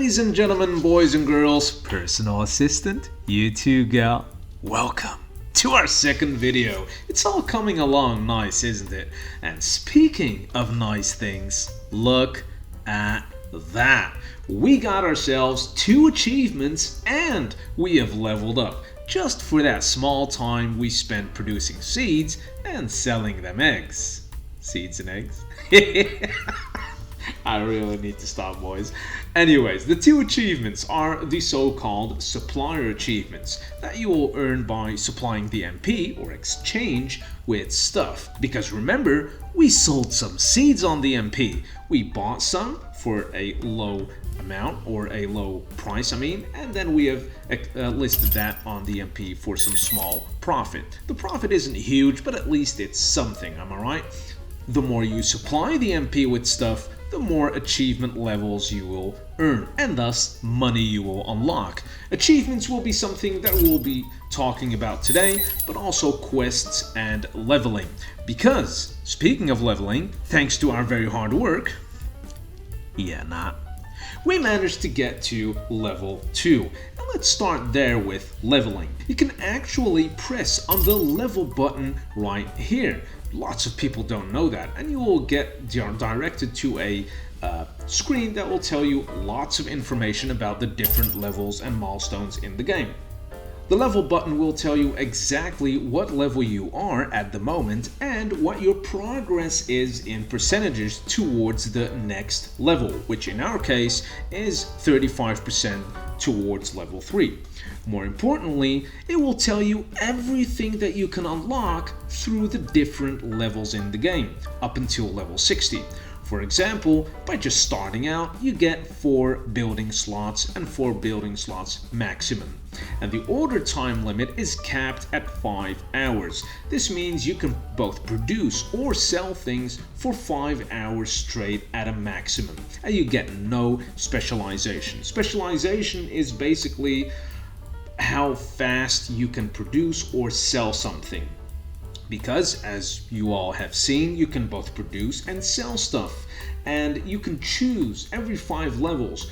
Ladies and gentlemen, boys and girls, personal assistant, you too, gal. Welcome to our second video. It's all coming along nice, isn't it? And speaking of nice things, look at that. We got ourselves 2 achievements and we have leveled up just for that small time we spent producing seeds and selling them eggs. Seeds and eggs? I really need to stop, boys. Anyways, the 2 achievements are the so-called supplier achievements that you will earn by supplying the MP or exchange with stuff. Because remember, we sold some seeds on the MP. We bought some for a low amount or a low price, and then we have listed that on the MP for some small profit. The profit isn't huge, but at least it's something, am I right? The more you supply the MP with stuff, the more achievement levels you will earn, and thus money you will unlock. Achievements will be something that we'll be talking about today, but also quests and leveling. Because, speaking of leveling, thanks to our very hard work, we managed to get to level 2. And let's start there with leveling. You can actually press on the level button right here. Lots of people don't know that, and you will get directed to a screen that will tell you lots of information about the different levels and milestones in the game. The level button will tell you exactly what level you are at the moment and what your progress is in percentages towards the next level, which in our case is 35% towards level 3. More importantly, it will tell you everything that you can unlock through the different levels in the game, up until level 60. For example, by just starting out, you get 4 building slots and 4 building slots maximum. And the order time limit is capped at 5 hours. This means you can both produce or sell things for 5 hours straight at a maximum. And you get no specialization. Specialization is basically how fast you can produce or sell something. Because, as you all have seen, you can both produce and sell stuff. And you can choose every 5 levels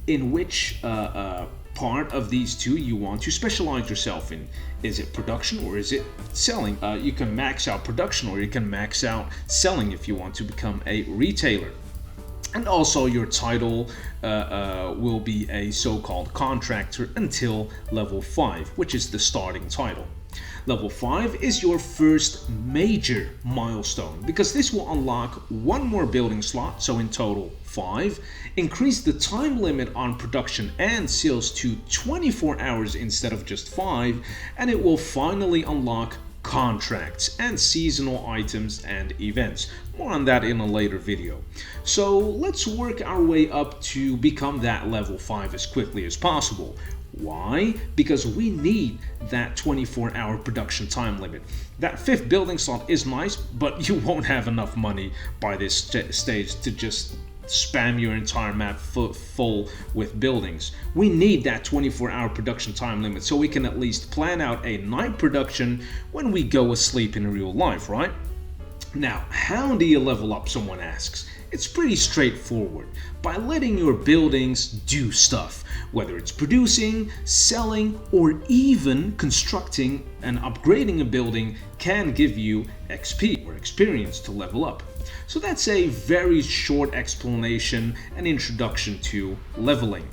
in which part of these 2 you want to specialize yourself in. Is it production or is it selling? You can max out production or you can max out selling if you want to become a retailer. And also your title will be a so-called contractor until level 5, which is the starting title. Level 5 is your first major milestone, because this will unlock 1 more building slot, so in total 5, increase the time limit on production and sales to 24 hours instead of just 5, and it will finally unlock contracts and seasonal items and events. More on that in a later video. So let's work our way up to become that level 5 as quickly as possible. Why? Because we need that 24-hour production time limit. That 5th building slot is nice, but you won't have enough money by this stage to just spam your entire map full with buildings. We need that 24-hour production time limit so we can at least plan out a night production when we go asleep in real life, right? Now, how do you level up, someone asks? It's pretty straightforward, by letting your buildings do stuff, whether it's producing, selling, or even constructing and upgrading a building can give you XP or experience to level up. So that's a very short explanation and introduction to leveling.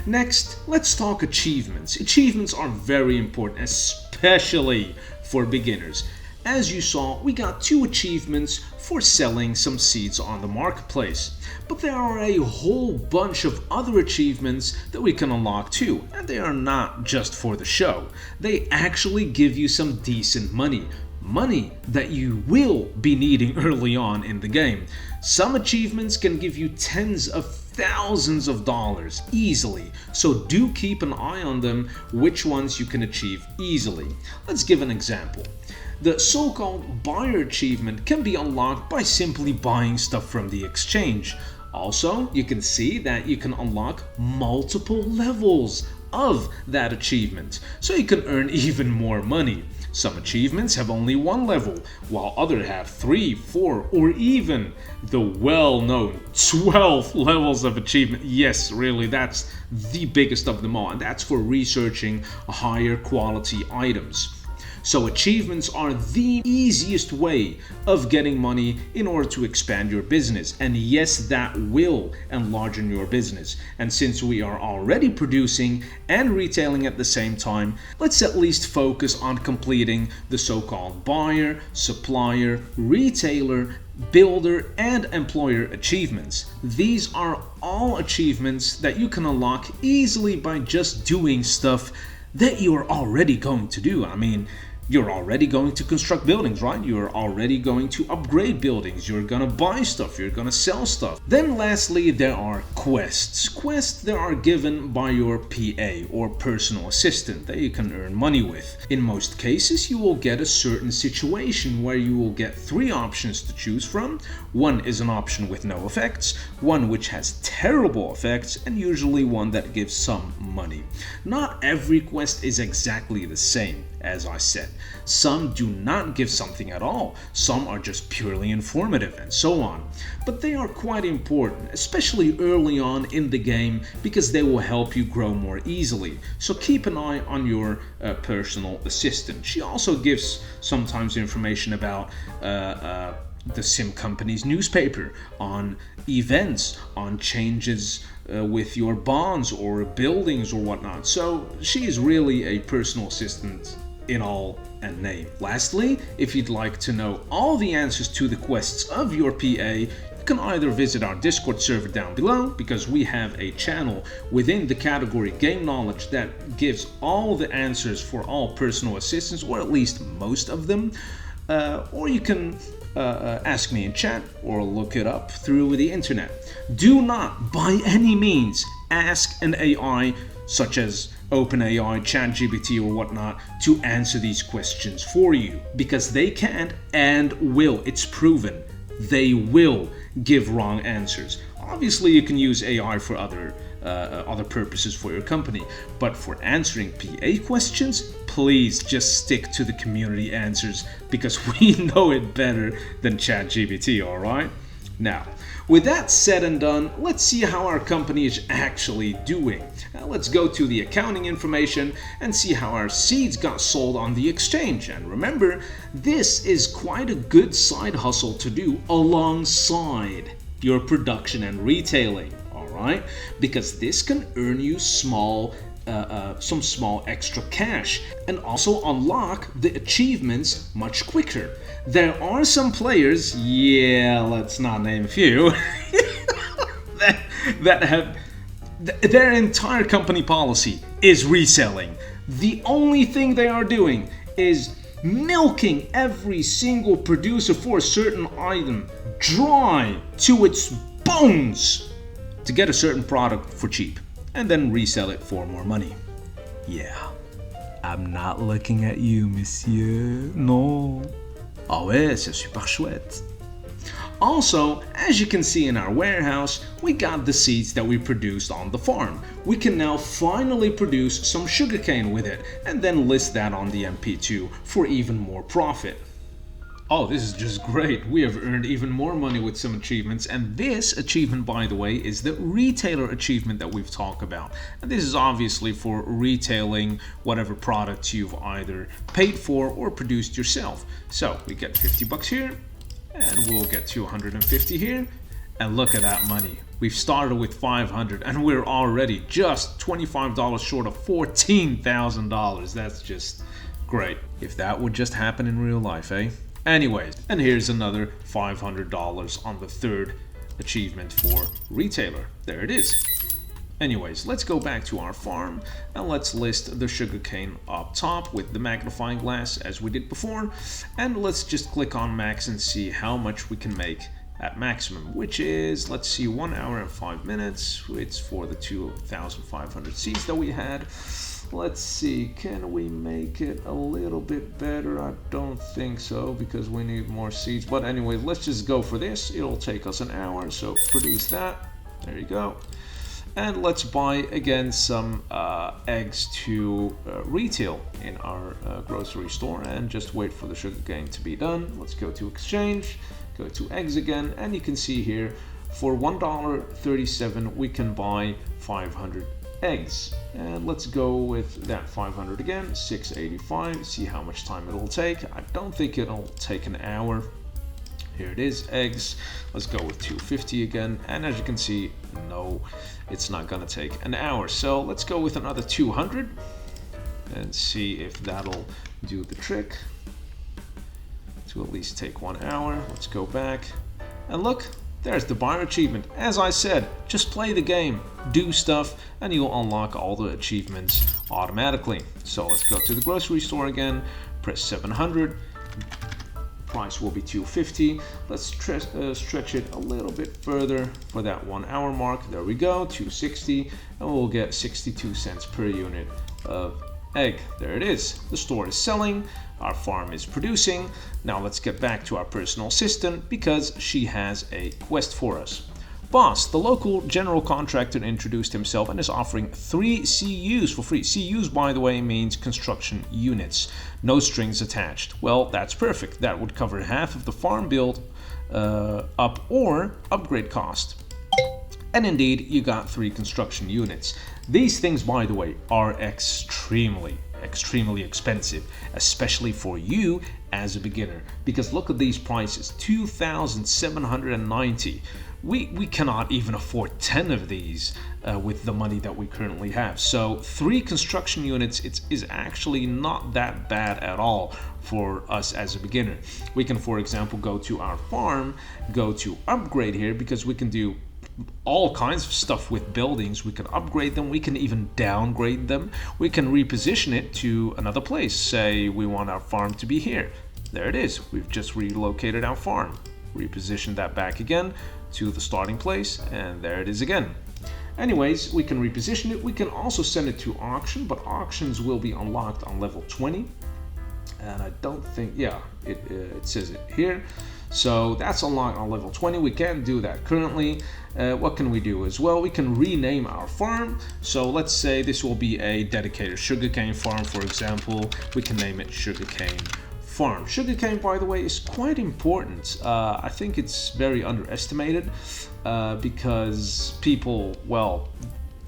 Next, let's talk achievements. Achievements are very important, especially for beginners. As you saw, we got 2 achievements for selling some seeds on the marketplace. But there are a whole bunch of other achievements that we can unlock too, and they are not just for the show. They actually give you some decent money. Money that you will be needing early on in the game. Some achievements can give you tens of thousands of dollars easily, so do keep an eye on them, which ones you can achieve easily. Let's give an example. The so-called buyer achievement can be unlocked by simply buying stuff from the exchange. Also, you can see that you can unlock multiple levels of that achievement, so you can earn even more money. Some achievements have only one level, while others have 3, 4, or even the well-known 12 levels of achievement. Yes, really, that's the biggest of them all, and that's for researching higher quality items. So achievements are the easiest way of getting money in order to expand your business. And yes, that will enlarge your business. And since we are already producing and retailing at the same time, let's at least focus on completing the so-called buyer, supplier, retailer, builder, and employer achievements. These are all achievements that you can unlock easily by just doing stuff that you are already going to do. I mean, you're already going to construct buildings, right? You're already going to upgrade buildings. You're gonna buy stuff. You're gonna sell stuff. Then lastly, there are quests. Quests that are given by your PA or personal assistant that you can earn money with. In most cases, you will get a certain situation where you will get 3 options to choose from. One is an option with no effects, one which has terrible effects, and usually one that gives some money. Not every quest is exactly the same, as I said. Some do not give something at all, some are just purely informative, and so on. But they are quite important, especially early on in the game, because they will help you grow more easily. So keep an eye on your personal assistant. She also gives sometimes information about the sim company's newspaper, on events, on changes with your bonds or buildings or whatnot. So she is really a personal assistant in all and name. Lastly, if you'd like to know all the answers to the quests of your PA, you can either visit our Discord server down below, because we have a channel within the category Game Knowledge that gives all the answers for all personal assistants, or at least most of them, or you can ask me in chat or look it up through the internet. Do not, by any means, ask an AI such as OpenAI, ChatGPT, or whatnot to answer these questions for you, because they can't and will. It's proven. They will give wrong answers. Obviously, you can use AI for other purposes for your company, but for answering PA questions, please just stick to the community answers, because we know it better than ChatGPT, alright? Now, with that said and done, let's see how our company is actually doing. Now, let's go to the accounting information and see how our seeds got sold on the exchange. And remember, this is quite a good side hustle to do alongside your production and retailing, alright? Because this can earn you some small extra cash and also unlock the achievements much quicker. There are some players, yeah, let's not name a few, that have their entire company policy is reselling. The only thing they are doing is milking every single producer for a certain item dry to its bones to get a certain product for cheap and then resell it for more money. Yeah, I'm not looking at you, monsieur. No. Ah ouais, c'est super chouette. Also, as you can see in our warehouse, we got the seeds that we produced on the farm. We can now finally produce some sugarcane with it and then list that on the Ep.2 for even more profit. Oh, this is just great. We have earned even more money with some achievements, and this achievement, by the way, is the retailer achievement that we've talked about. And this is obviously for retailing whatever products you've either paid for or produced yourself. So we get 50 bucks here, and we'll get 250 here, and look at that money. We've started with 500 and we're already just $25 short of $14,000. That's just great. If that would just happen in real life, eh? Anyways, and here's another $500 on the third achievement for retailer. There it is. Anyways, let's go back to our farm and let's list the sugarcane up top with the magnifying glass as we did before. And let's just click on max and see how much we can make at maximum, which is, let's see, 1 hour and 5 minutes. It's for the 2,500 seeds that we had. Let's see, can we make it a little bit better? I don't think so, because we need more seeds. But anyway, let's just go for this. It'll take us an hour, so produce that. There you go. And let's buy again some eggs to retail in our grocery store and just wait for the sugarcane to be done. Let's go to exchange, go to eggs again, and you can see here for $1.37 we can buy 500 eggs. And let's go with that 500 again, $6.85, see how much time it'll take. I don't think it'll take an hour. Here it is, eggs. Let's go with 250 again, and as you can see, no, it's not gonna take an hour. So let's go with another 200 and see if that'll do the trick to at least take 1 hour. Let's go back and look, there's the buyer achievement. As I said, just play the game, do stuff, and you'll unlock all the achievements automatically. So let's go to the grocery store again, press 700. Price will be 250. Let's stretch it a little bit further for that 1 hour mark. There we go, 260, and we'll get 62 cents per unit of egg. There it is. The store is selling, our farm is producing. Now let's get back to our personal assistant because she has a quest for us. Boss, the local general contractor, introduced himself and is offering 3 CUs for free. CUs, by the way, means construction units. No strings attached. Well, that's perfect. That would cover half of the farm build up or upgrade cost. And indeed, you got 3 construction units. These things, by the way, are extremely expensive, especially for you as a beginner. Because look at these prices, $2,790. We cannot even afford 10 of these with the money that we currently have. So 3 construction units is actually not that bad at all for us as a beginner. We can, for example, go to our farm, go to upgrade here, because we can do all kinds of stuff with buildings. We can upgrade them, we can even downgrade them, we can reposition it to another place. Say we want our farm to be here. There it is, we've just relocated our farm, reposition that back again to the starting place, and there it is again. Anyways, we can reposition it. We can also send it to auction, but auctions will be unlocked on level 20, and I don't think, yeah, it says it here. So that's unlocked on level 20. We can't do that currently. What can we do as well? We can rename our farm. So let's say this will be a dedicated sugarcane farm, for example. We can name it Sugarcane Farm. Sugarcane, by the way, is quite important. I think it's very underestimated because people, well,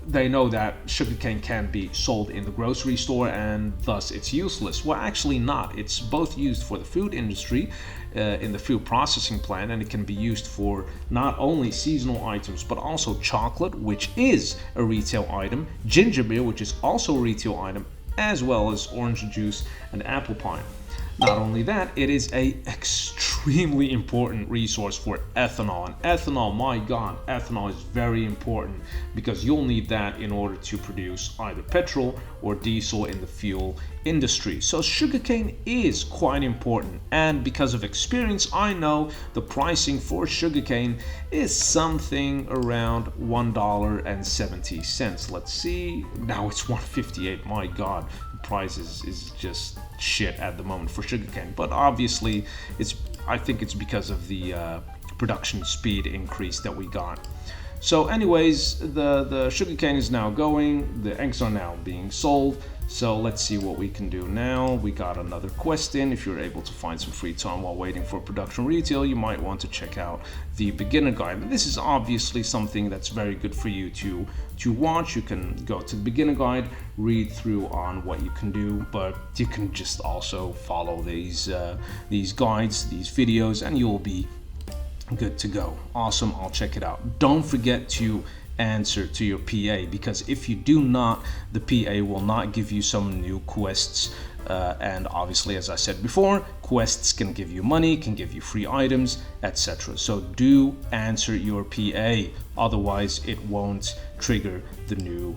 they know that sugarcane can be sold in the grocery store and thus it's useless. Well, actually not. It's both used for the food industry in the food processing plant, and it can be used for not only seasonal items but also chocolate, which is a retail item, ginger beer, which is also a retail item, as well as orange juice and apple pie. Not only that, it is a extremely important resource for ethanol. And ethanol, my God, ethanol is very important because you'll need that in order to produce either petrol or diesel in the fuel industry. So sugarcane is quite important, and because of experience, I know the pricing for sugarcane is something around $1.70. Let's see, now it's $1.58. My God, the price is just shit at the moment for sugarcane, but obviously I think it's because of the production speed increase that we got. So anyways, the sugarcane is now going, the eggs are now being sold. So let's see what we can do now. We got another quest in. If you're able to find some free time while waiting for production retail, you might want to check out the beginner guide. And this is obviously something that's very good for you to watch. You can go to the beginner guide, read through on what you can do, but you can just also follow these guides, these videos, and you'll be good to go. Awesome, I'll check it out. Don't forget to answer to your PA, because if you do not, the PA will not give you some new quests, and obviously, as I said before, quests can give you money, can give you free items, etc. So do answer your PA, otherwise it won't trigger the new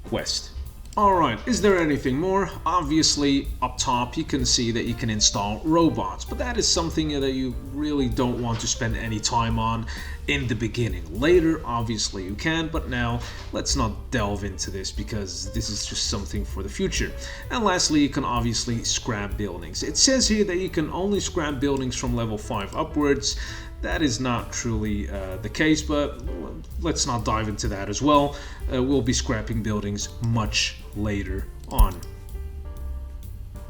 quest. Alright, is there anything more? Obviously, up top you can see that you can install robots, but that is something that you really don't want to spend any time on in the beginning. Later, obviously you can, but now let's not delve into this because this is just something for the future. And lastly, you can obviously scrap buildings. It says here that you can only scrap buildings from level 5 upwards. that is not truly the case, but let's not dive into that as well. We'll be scrapping buildings much later on.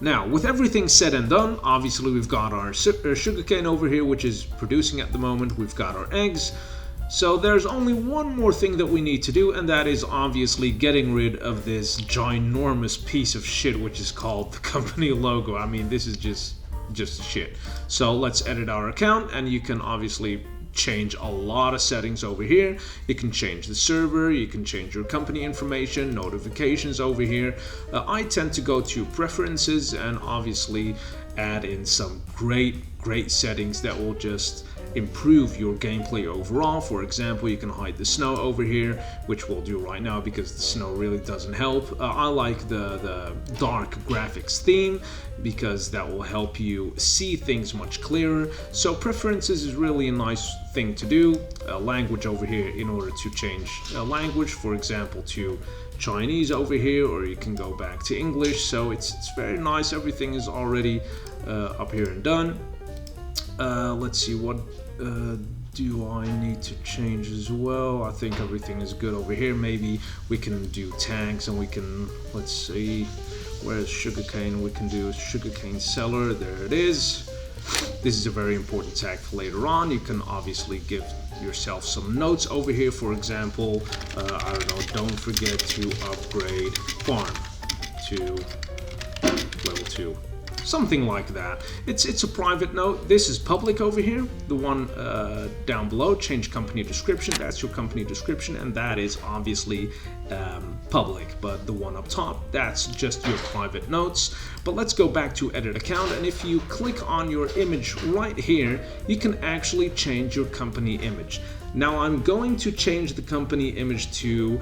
Now, with everything said and done, obviously we've got our sugarcane over here, which is producing at the moment. We've got our eggs. So there's only one more thing that we need to do, and that is obviously getting rid of this ginormous piece of shit, which is called the company logo. I mean, this is just shit. So let's edit our account, and you can obviously change a lot of settings over here. You can change the server, you can change your company information, notifications over here. I tend to go to preferences and obviously add in some great settings that will just improve your gameplay overall. For example, you can hide the snow over here, which we'll do right now because the snow really doesn't help. I like the dark graphics theme because that will help you see things much clearer. So preferences is really a nice thing to do. Language over here in order to change language, for example, to Chinese over here, or you can go back to English. So it's very nice. Everything is already up here and done. Let's see, what do I need to change as well? I think everything is good over here. Maybe we can do tags, and we can, let's see, where's sugarcane? We can do sugarcane seller. There it is. This is a very important tag for later on. You can obviously give yourself some notes over here. For example, I don't know, don't forget to upgrade farm to level 2. Something like that. It's a private note. This is public over here. The one down below, change company description. That's your company description, and that is obviously public. But the one up top, that's just your private notes. But let's go back to edit account, and if you click on your image right here, you can actually change your company image. Now I'm going to change the company image to,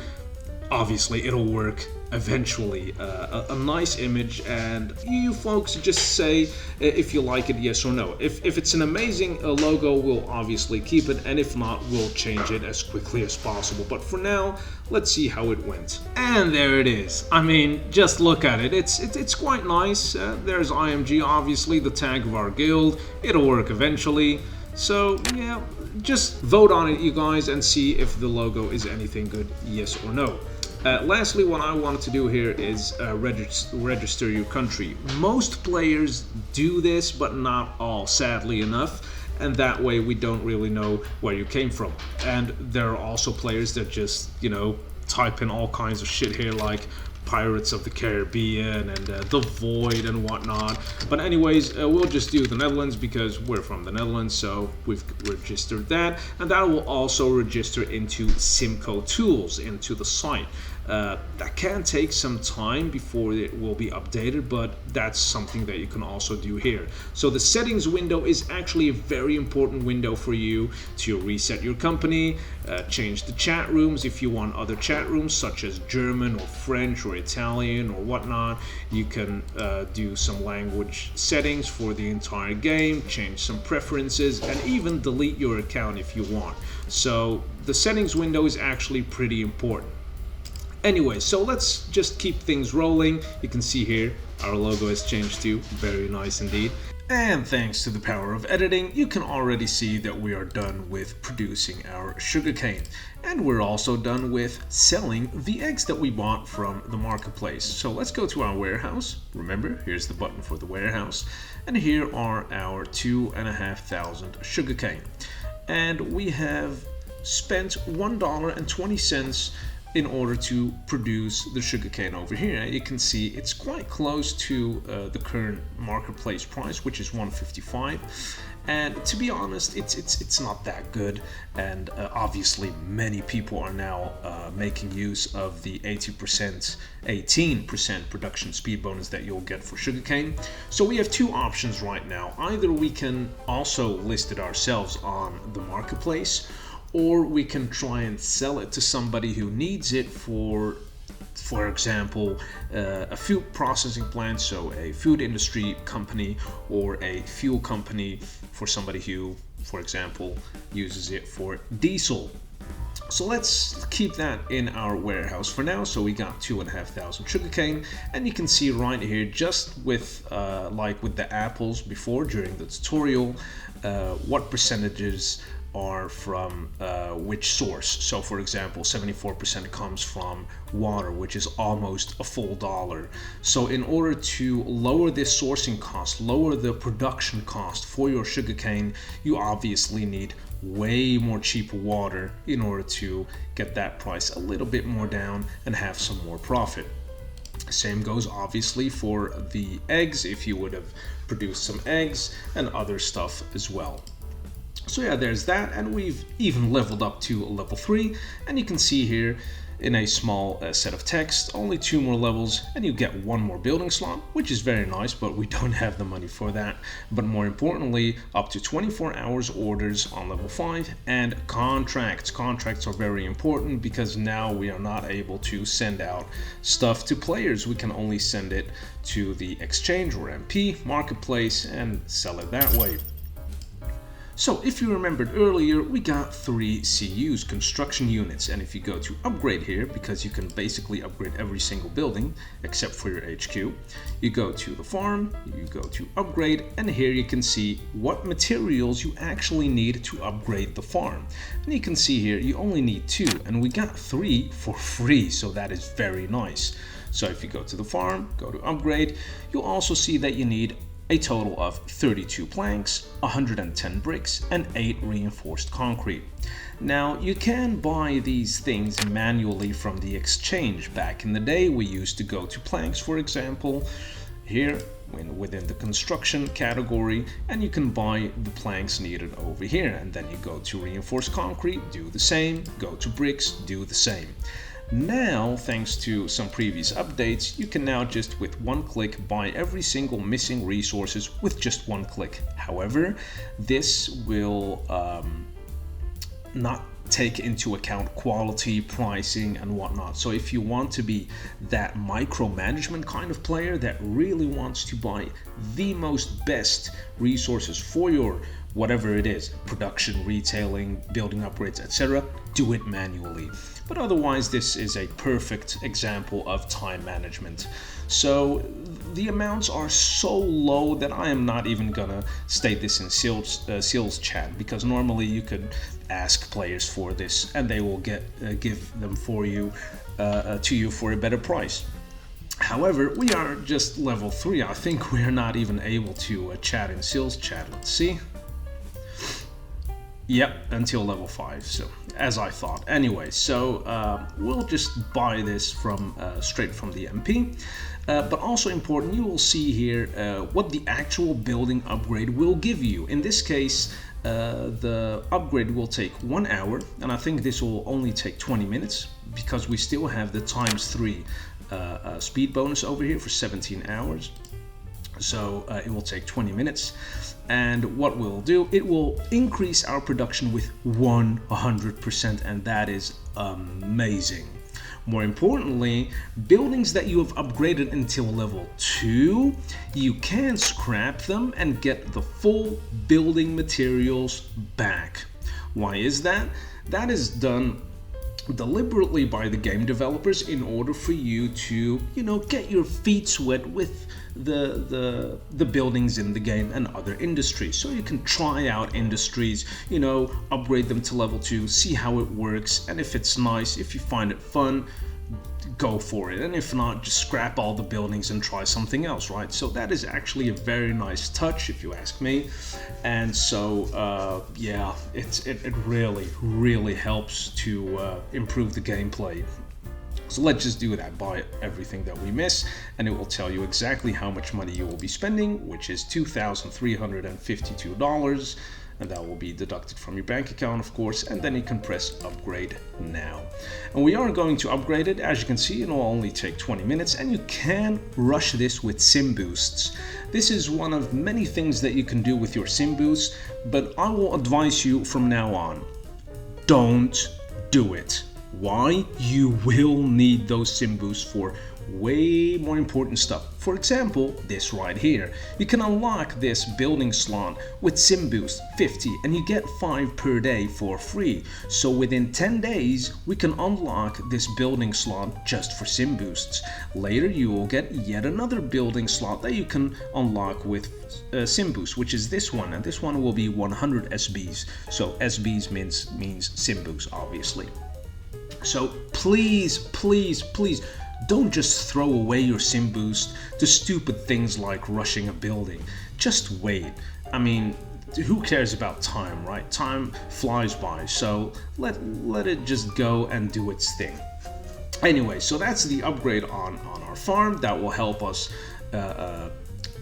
obviously it'll work eventually, a nice image, and you folks just say if you like it, yes or no. If it's an amazing logo, we'll obviously keep it, and if not, we'll change it as quickly as possible. But for now, let's see how it went. And there it is. I mean, just look at it. It's quite nice. There's IMG, obviously the tag of our guild. It'll work eventually. So yeah, just vote on it, you guys, and see if the logo is anything good, yes or no. Lastly, what I wanted to do here is register your country. Most players do this, but not all, sadly enough, and that way we don't really know where you came from. And there are also players that just, you know, type in all kinds of shit here, like Pirates of the Caribbean and The Void and whatnot. But anyways, we'll just do the Netherlands because we're from the Netherlands, so we've registered that, and that will also register into SimCo tools into the site. That can take some time before it will be updated, but that's something that you can also do here. So the settings window is actually a very important window for you to reset your company, change the chat rooms if you want other chat rooms such as German or French or Italian or whatnot. You can do some language settings for the entire game, change some preferences, and even delete your account if you want. So the settings window is actually pretty important. Anyway, so let's just keep things rolling. You can see here our logo has changed too. Very nice indeed. And thanks to the power of editing, you can already see that we are done with producing our sugarcane. And we're also done with selling the eggs that we bought from the marketplace. So let's go to our warehouse. Remember, here's the button for the warehouse. And here are our 2,500 sugarcane. And we have spent $1.20 in order to produce the sugarcane over here. You can see it's quite close to the current marketplace price, which is $1.55. And to be honest, it's not that good. And obviously, many people are now making use of the 18% production speed bonus that you'll get for sugarcane. So we have two options right now. Either we can also list it ourselves on the marketplace, or we can try and sell it to somebody who needs it for example, a food processing plant, so a food industry company, or a fuel company for somebody who, for example, uses it for diesel. So let's keep that in our warehouse for now. So we got 2,500 sugarcane, and you can see right here, just with like with the apples before during the tutorial, what percentages are from which source. So for example, 74% comes from water, which is almost a full dollar. So in order to lower this sourcing cost, lower the production cost for your sugarcane, you obviously need way more cheaper water in order to get that price a little bit more down and have some more profit. Same goes obviously for the eggs, if you would have produced some eggs and other stuff as well. So yeah, there's that, and we've even leveled up to level 3, and you can see here in a small set of text, only 2 more levels and you get 1 more building slot, which is very nice, but we don't have the money for that. But more importantly, up to 24 hours orders on level 5, and contracts. Contracts are very important because now we are not able to send out stuff to players. We can only send it to the exchange or MP marketplace and sell it that way. So if you remembered earlier, we got 3 CUs, construction units, and if you go to upgrade here, because you can basically upgrade every single building except for your HQ, you go to the farm, you go to upgrade, and here you can see what materials you actually need to upgrade the farm. And you can see here you only need 2, and we got 3 for free, so that is very nice. So if you go to the farm, go to upgrade, you'll also see that you need a total of 32 planks, 110 bricks, and 8 reinforced concrete. Now, you can buy these things manually from the exchange. Back in the day, we used to go to planks, for example, here within the construction category, and you can buy the planks needed over here. And then you go to reinforced concrete, do the same, go to bricks, do the same. Now, thanks to some previous updates, you can now just with 1 click buy every single missing resources with just 1 click. However, this will not take into account quality, pricing, and whatnot. So if you want to be that micromanagement kind of player that really wants to buy the most best resources for your whatever it is, production, retailing, building upgrades, etc., do it manually. But otherwise, this is a perfect example of time management. So the amounts are so low that I am not even gonna state this in sales chat, because normally you could ask players for this and they will give them for you to you for a better price. However, we are just level 3. I think we are not even able to chat in sales chat. Let's see. Yep, until level 5, so as I thought. Anyway, so we'll just buy this from straight from the MP. But also important, you will see here what the actual building upgrade will give you. In this case, the upgrade will take 1 hour, and I think this will only take 20 minutes because we still have the ×3 speed bonus over here for 17 hours. So it will take 20 minutes. And what we'll do, it will increase our production with 100%, and that is amazing. More importantly, buildings that you have upgraded until level 2, you can scrap them and get the full building materials back. Why is that? That is done deliberately by the game developers in order for you to, get your feet wet with the buildings in the game and other industries. So you can try out industries, upgrade them to level 2, see how it works, and if it's nice, if you find it fun, go for it, and if not, just scrap all the buildings and try something else, right? So that is actually a very nice touch, if you ask me. And so yeah, it really helps to improve the gameplay. So let's just do that, buy everything that we miss, and it will tell you exactly how much money you will be spending, which is $2,352, and that will be deducted from your bank account, of course, and then you can press upgrade now. And we are going to upgrade it. As you can see, it will only take 20 minutes, and you can rush this with sim boosts. This is one of many things that you can do with your sim boosts, but I will advise you from now on, don't do it. Why? You will need those sim boosts for way more important stuff. For example, this right here. You can unlock this building slot with SimBoost 50 and you get 5 per day for free. So within 10 days, we can unlock this building slot just for SimBoosts. Later, you will get yet another building slot that you can unlock with SimBoost, which is this one, and this one will be 100 SBs. So SBs means SimBoost, obviously. So please, please, please don't just throw away your SimBoost to stupid things like rushing a building. Just wait. I mean, who cares about time, right? Time flies by, so let it just go and do its thing. Anyway, so that's the upgrade on our farm that will help us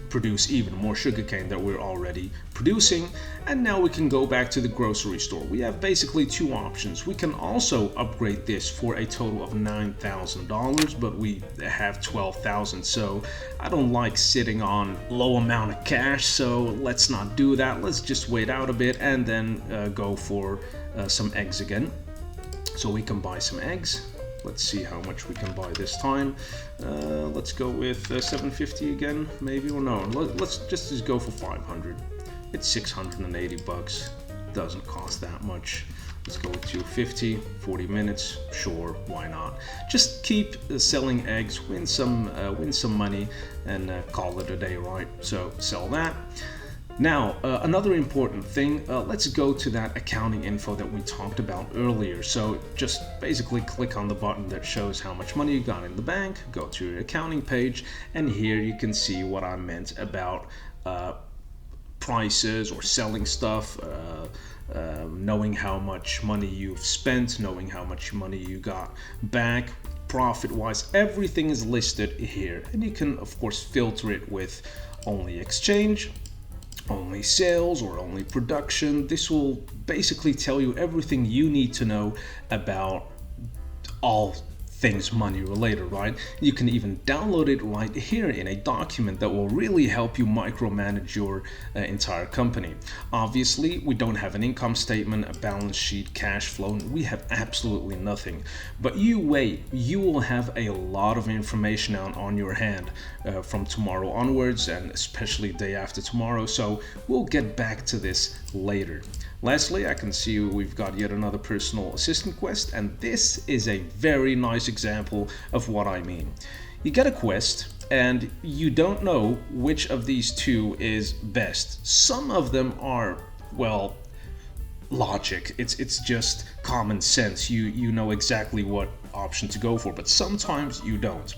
produce even more sugarcane that we're already producing. And now we can go back to the grocery store. We have basically two options. We can also upgrade this for a total of $9,000, but we have 12,000, so I don't like sitting on low amount of cash, so let's not do that. Let's just wait out a bit and then go for some eggs again. So we can buy some eggs. Let's see how much we can buy this time. Let's go with 750 again, maybe, or no. Let's just go for 500. It's 680 bucks. Doesn't cost that much. Let's go with 250. 40 minutes. Sure, why not? Just keep selling eggs, win some money, and call it a day, right? So sell that. Now, another important thing, let's go to that accounting info that we talked about earlier. So just basically click on the button that shows how much money you got in the bank, go to your accounting page, and here you can see what I meant about prices or selling stuff, knowing how much money you've spent, knowing how much money you got back, profit-wise. Everything is listed here, and you can, of course, filter it with only exchange, only sales, or only production. This will basically tell you everything you need to know about all things money related, right? You can even download it right here in a document that will really help you micromanage your entire company. Obviously, we don't have an income statement, a balance sheet, cash flow. We have absolutely nothing. But you wait, you will have a lot of information out on your hand from tomorrow onwards, and especially day after tomorrow. So we'll get back to this later. Lastly, I can see we've got yet another personal assistant quest, and this is a very nice example of what I mean. You get a quest and you don't know which of these two is best. Some of them are, well, logic. It's just common sense. You know exactly what option to go for, but sometimes you don't.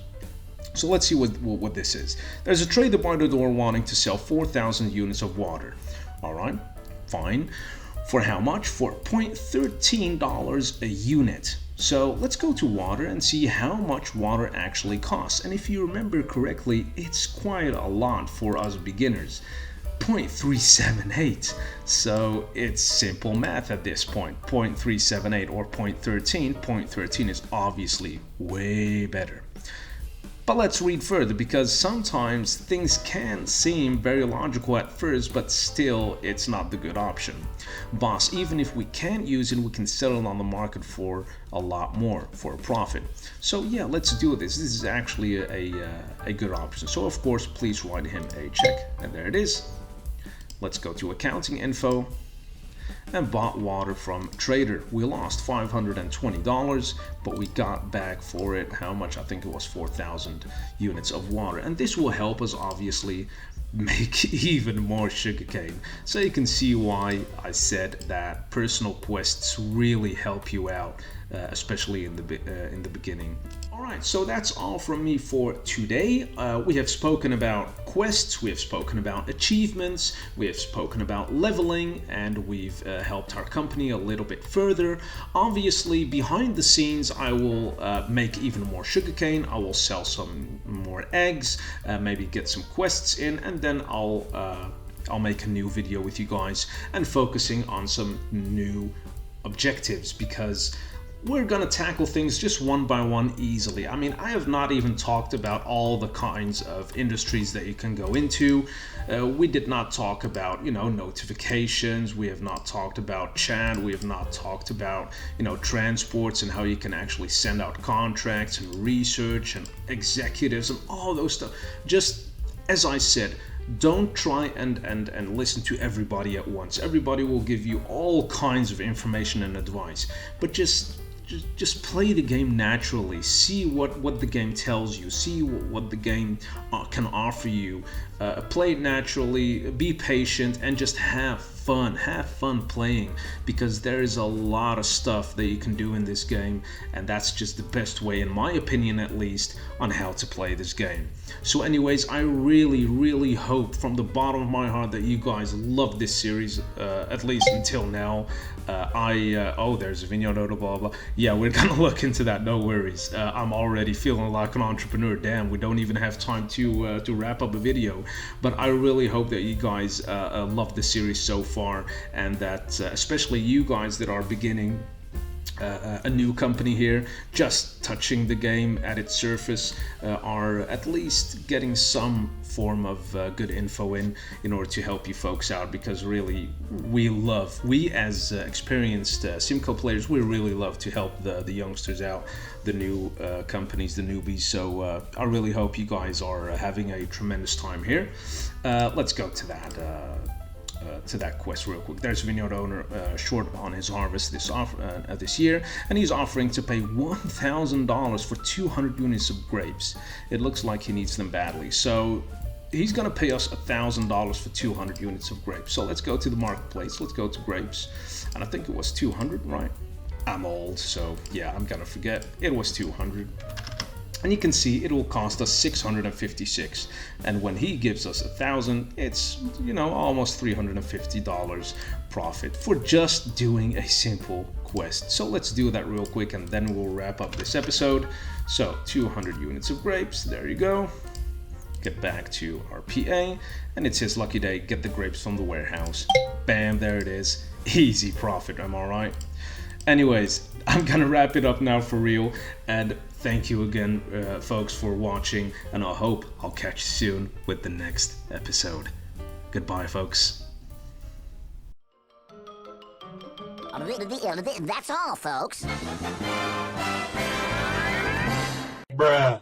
So let's see what this is. There's a trader by the door wanting to sell 4,000 units of water. All right, fine. For how much? For $0.13 a unit. So let's go to water and see how much water actually costs. And if you remember correctly, it's quite a lot for us beginners. 0.378. So it's simple math at this point. 0.378 or 0.13. 0.13 is obviously way better. But let's read further, because sometimes things can seem very logical at first, but still it's not the good option. Boss, even if we can't use it, we can sell it on the market for a lot more, for a profit. So yeah, let's do this. This is actually a good option. So of course, please write him a check. And there it is. Let's go to accounting info. And bought water from trader. We lost $520, but we got back for it how much? I think it was 4,000 units of water. And this will help us obviously make even more sugarcane. So you can see why I said that personal quests really help you out, especially in the beginning. Alright, so that's all from me for today. We have spoken about quests, we have spoken about achievements, we have spoken about leveling, and we've helped our company a little bit further. Obviously, behind the scenes, I will make even more sugarcane, I will sell some more eggs, maybe get some quests in, and then I'll make a new video with you guys and focusing on some new objectives, because we're gonna tackle things just one by one easily. I mean, I have not even talked about all the kinds of industries that you can go into. We did not talk about, notifications. We have not talked about chat. We have not talked about, transports and how you can actually send out contracts and research and executives and all those stuff. Just as I said, don't try and listen to everybody at once. Everybody will give you all kinds of information and advice, but just play the game naturally. See what the game tells you. See what the game can offer you. Play it naturally. Be patient and just have fun. Have fun playing, because there is a lot of stuff that you can do in this game, and that's just the best way, in my opinion at least, on how to play this game. So anyways, I really hope from the bottom of my heart that you guys love this series, at least until now. There's a video, blah blah. Yeah, we're gonna look into that, no worries. I'm already feeling like an entrepreneur. Damn, we don't even have time to wrap up a video. But I really hope that you guys love the series so far, and that especially you guys that are beginning a new company here, just touching the game at its surface, are at least getting some form of good info in order to help you folks out, because really we as experienced SimCo players, we really love to help the youngsters out, the new companies, the newbies. So I really hope you guys are having a tremendous time here. Let's go to that quest real quick. There's a vineyard owner short on his harvest this year, and he's offering to pay $1,000 for 200 units of grapes. It looks like he needs them badly, so he's gonna pay us $1,000 for 200 units of grapes. So let's go to the marketplace. Let's go to grapes, and I think it was 200, right? I'm old, so yeah, I'm gonna forget. It was 200. And you can see it will cost us 656, and when he gives us 1,000, it's almost $350 profit for just doing a simple quest. So let's do that real quick, and then we'll wrap up this episode. So 200 units of grapes, there you go. Get back to our PA, and it's his lucky day. Get the grapes from the warehouse. Bam, there it is. Easy profit, am I right? Anyways, I'm gonna wrap it up now for real, and thank you again, folks, for watching, and I hope I'll catch you soon with the next episode. Goodbye, folks. That's all, folks. Bruh.